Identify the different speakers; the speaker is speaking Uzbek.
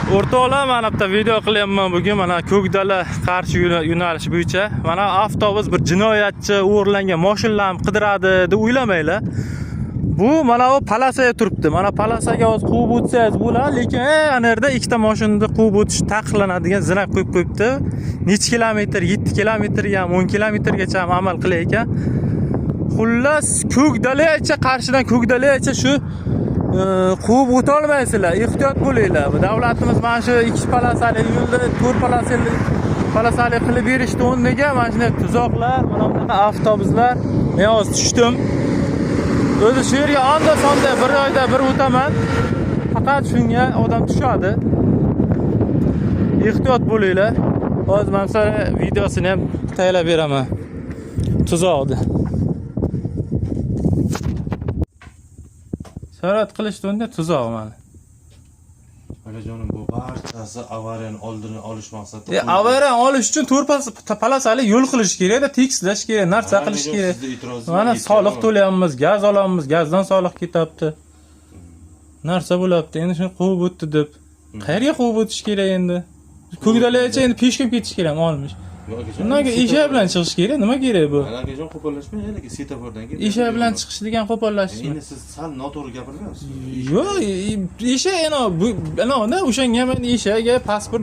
Speaker 1: O'rtoqlar, mana bitta video qilyapman bugun. Mana Ko'kdala qarshi yo'nalish bo'yicha. Mana avtobus bir jinoyatchi o'g'irlangan mashinalarni qidiradi deb o'ylamanglar. Bu mana o palasaga turibdi. Mana palasaga hozir quvib o'tsangiz bo'ladi, lekin ana yerda ikkita mashinani quvib o'tish taqiqlanadigan znак qo'yib qo'yibdi. Necha kilometr, 7 kilometrga ham 10 kilometrgacha ham amal qilar ekan. Xullas, Ko'kdalacha qarshidan Ko'kdalacha shu quvib o'ta olmaysizlar, ehtiyot bo'linglar. Davlatimiz mana shu 2 palasali yo'lda 4 palasali qilib berishdi o'rniga mana shunday tuzoqlar, mana bunaqa avtobuslar. Men hozir tushdim. O'zi shu yerga onda-sonda bir oyda bir o'taman. Faqat shunga odam tushadi. Ehtiyot bo'linglar. Hozir men sizlarga videosini ham tayyorlab beraman. Tuzoqni. Surat qilishdi unda tuzoq mana.
Speaker 2: Onajonim, bu barchasi avariyani oldini olish maqsadida.
Speaker 1: Avariyani olish uchun 4 palasali yo'l qilish kerak-da, tekislash kerak, narsa qilish kerak. Mana soliq to'layapmiz, gaz olamiz, gazdan soliq ketyapti. Narsa bo'lyapti. Endi shuni quvib o'tdi deb. Qayerga quvib o'tish kerak endi? Ko'kdalacha endi peshkab ketish kerak olmish. Nimaga eshak bilan chiqish kerak? Nima kerak bu?
Speaker 2: Akajon, qo'pollashmang, haligi svetofordan keyin.
Speaker 1: Eshak bilan chiqish degan qo'pollashmi?
Speaker 2: Endi siz sal noto'g'ri gapiryapsiz.
Speaker 1: Yo'q, eshak ana o'shanga men eshakga pasport